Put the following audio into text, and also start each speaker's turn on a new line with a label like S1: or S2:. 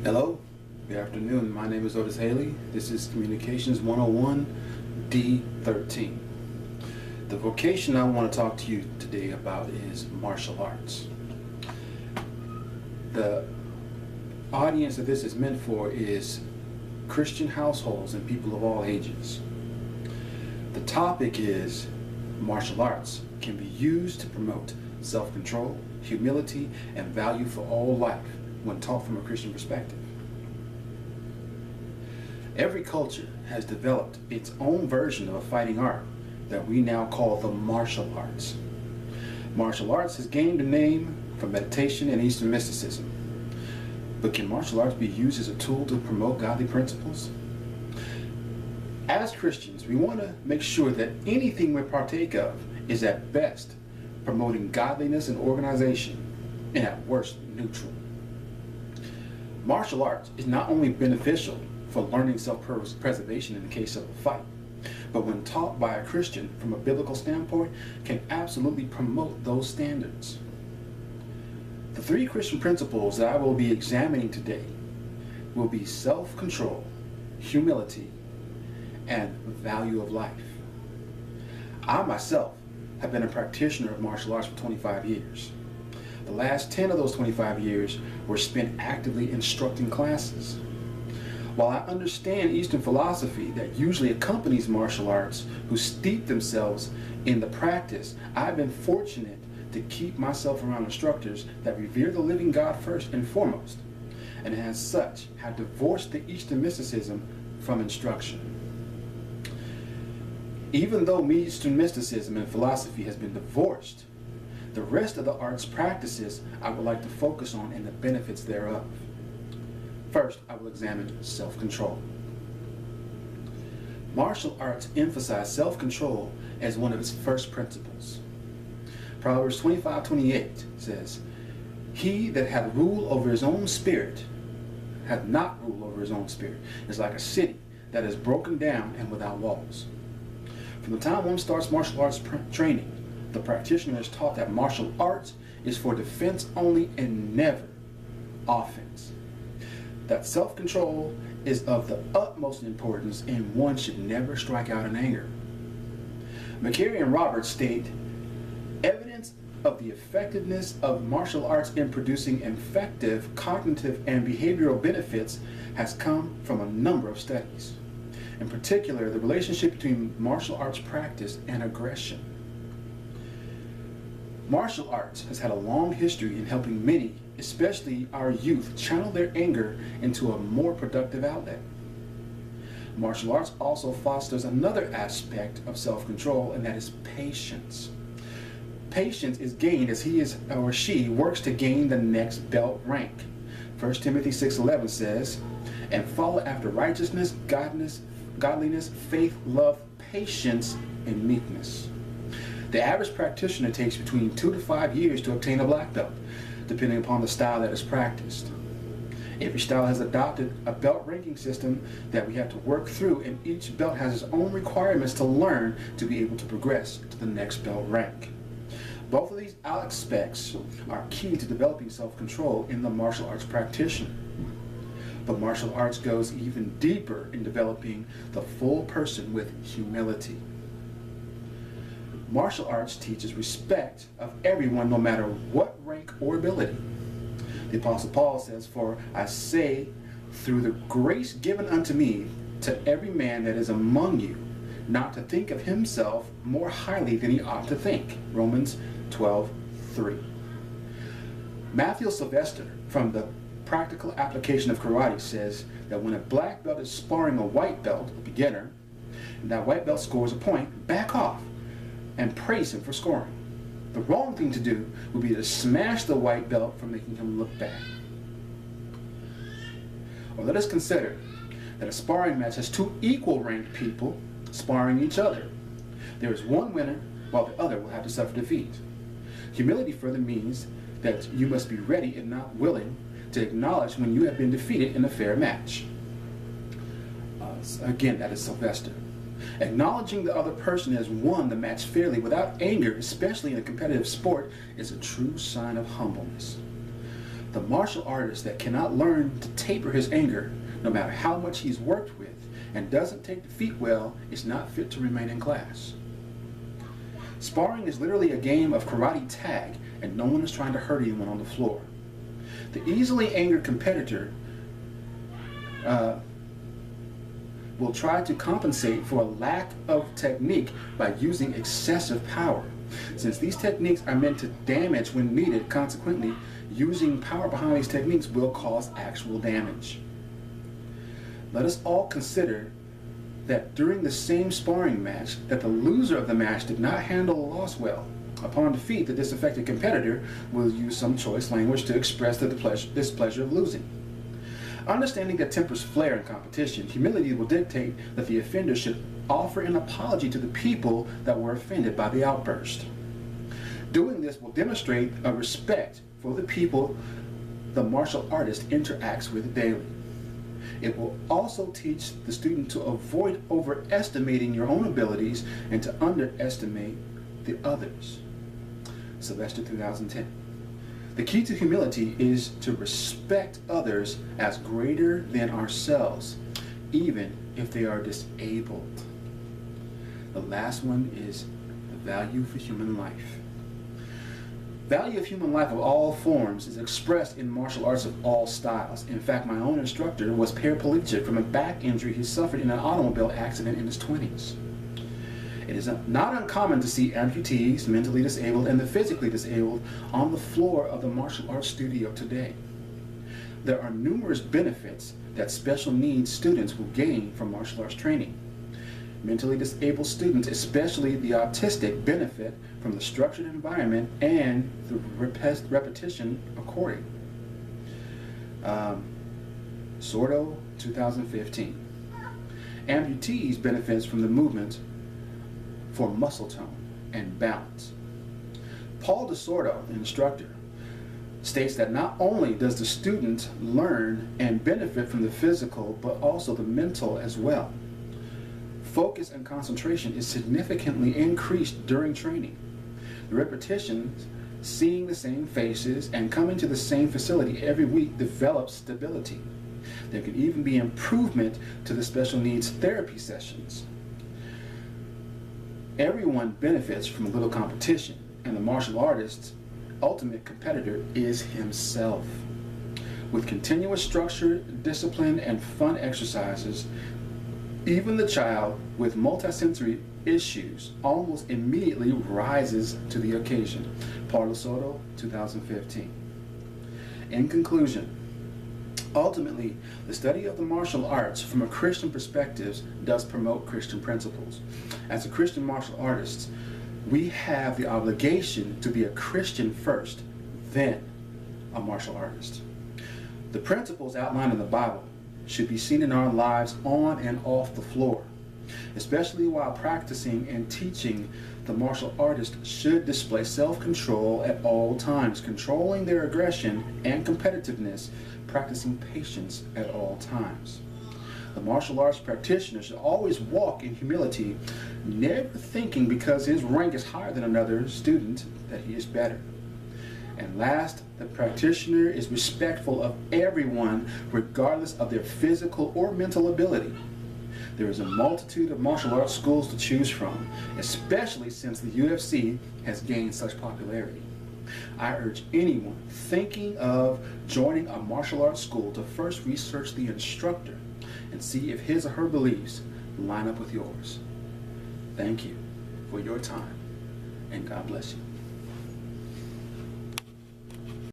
S1: Hello, good afternoon. My name is Otis Haley. This is Communications 101 D13. The vocation I want to talk to you today about is martial arts. The audience that this is meant for is Christian households and people of all ages. The topic is martial arts can be used to promote self-control, humility, and value for all life when taught from a Christian perspective. Every culture has developed its own version of a fighting art that we now call the martial arts. Martial arts has gained a name from meditation and Eastern mysticism. But can martial arts be used as a tool to promote godly principles? As Christians, we want to make sure that anything we partake of is at best promoting godliness and organization, and at worst neutral. Martial arts is not only beneficial for learning self-preservation in the case of a fight, but when taught by a Christian from a biblical standpoint, can absolutely promote those standards. The three Christian principles that I will be examining today will be self-control, humility, and value of life. I myself have been a practitioner of martial arts for 25 years. The last 10 of those 25 years were spent actively instructing classes. While I understand Eastern philosophy that usually accompanies martial arts who steep themselves in the practice, I've been fortunate to keep myself around instructors that revere the living God first and foremost, and as such have divorced the Eastern mysticism from instruction. Even though Eastern mysticism and philosophy has been divorced, the rest of the arts practices I would like to focus on and the benefits thereof. First, I will examine self-control. Martial arts emphasize self-control as one of its first principles. Proverbs 25:28 says, "He that hath rule over his own spirit hath not rule over his own spirit. Is like a city that is broken down and without walls." From the time one starts martial arts training, the practitioner is taught that martial arts is for defense only and never offense. That self-control is of the utmost importance and one should never strike out in anger. McCary and Roberts state, evidence of the effectiveness of martial arts in producing effective cognitive and behavioral benefits has come from a number of studies. In particular, the relationship between martial arts practice and aggression. Martial arts has had a long history in helping many, especially our youth, channel their anger into a more productive outlet. Martial arts also fosters another aspect of self-control, and that is patience. Patience is gained as he is or she works to gain the next belt rank. 1 Timothy 6:11 says, "And follow after righteousness, godliness, faith, love, patience, and meekness." The average practitioner takes between 2 to 5 years to obtain a black belt, depending upon the style that is practiced. Every style has adopted a belt ranking system that we have to work through, and each belt has its own requirements to learn to be able to progress to the next belt rank. Both of these aspects are key to developing self-control in the martial arts practitioner. But martial arts goes even deeper in developing the full person with humility. Martial arts teaches respect of everyone no matter what rank or ability. The Apostle Paul says, "For I say, through the grace given unto me, to every man that is among you, not to think of himself more highly than he ought to think." Romans 12:3. Matthew Sylvester, from the Practical Application of Karate, says that when a black belt is sparring a white belt, a beginner, and that white belt scores a point, back off and praise him for scoring. The wrong thing to do would be to smash the white belt for making him look bad. Or let us consider that a sparring match has two equal ranked people sparring each other. There is one winner while the other will have to suffer defeat. Humility further means that you must be ready and not willing to acknowledge when you have been defeated in a fair match. Again, that is Sylvester. Acknowledging the other person has won the match fairly without anger, especially in a competitive sport, is a true sign of humbleness. The martial artist that cannot learn to taper his anger, no matter how much he's worked with, and doesn't take defeat well, is not fit to remain in class. Sparring is literally a game of karate tag, and no one is trying to hurt anyone on the floor. The easily angered competitor will try to compensate for a lack of technique by using excessive power. Since these techniques are meant to damage when needed, consequently, using power behind these techniques will cause actual damage. Let us all consider that during the same sparring match, that the loser of the match did not handle the loss well. Upon defeat, the disaffected competitor will use some choice language to express the displeasure of losing. Understanding that tempers flare in competition, humility will dictate that the offender should offer an apology to the people that were offended by the outburst. Doing this will demonstrate a respect for the people the martial artist interacts with daily. It will also teach the student to avoid overestimating your own abilities and to underestimate the others. Sylvester, 2010. The key to humility is to respect others as greater than ourselves, even if they are disabled. The last one is the value for human life. Value of human life of all forms is expressed in martial arts of all styles. In fact, my own instructor was paraplegic from a back injury he suffered in an automobile accident in his 20s. It is not uncommon to see amputees, mentally disabled, and the physically disabled on the floor of the martial arts studio today. There are numerous benefits that special needs students will gain from martial arts training. Mentally disabled students, especially the autistic, benefit from the structured environment and the repetition according. Sordo, 2015. Amputees benefits from the movement for muscle tone and balance. Paul DeSordo, instructor, states that not only does the student learn and benefit from the physical, but also the mental as well. Focus and concentration is significantly increased during training. The repetition, seeing the same faces, and coming to the same facility every week develops stability. There can even be improvement to the special needs therapy sessions. Everyone benefits from a little competition, and the martial artist's ultimate competitor is himself. With continuous structure, discipline, and fun exercises, even the child with multisensory issues almost immediately rises to the occasion. Paulo Soto, 2015. In conclusion, ultimately, the study of the martial arts from a Christian perspective does promote Christian principles. As a Christian martial artist, we have the obligation to be a Christian first, then a martial artist. The principles outlined in the Bible should be seen in our lives on and off the floor. Especially while practicing and teaching, the martial artist should display self-control at all times, controlling their aggression and competitiveness, practicing patience at all times. The martial arts practitioner should always walk in humility, never thinking because his rank is higher than another student that he is better. And last, the practitioner is respectful of everyone regardless of their physical or mental ability. There is a multitude of martial arts schools to choose from, especially since the UFC has gained such popularity. I urge anyone thinking of joining a martial arts school to first research the instructor and see if his or her beliefs line up with yours. Thank you for your time, and God bless you.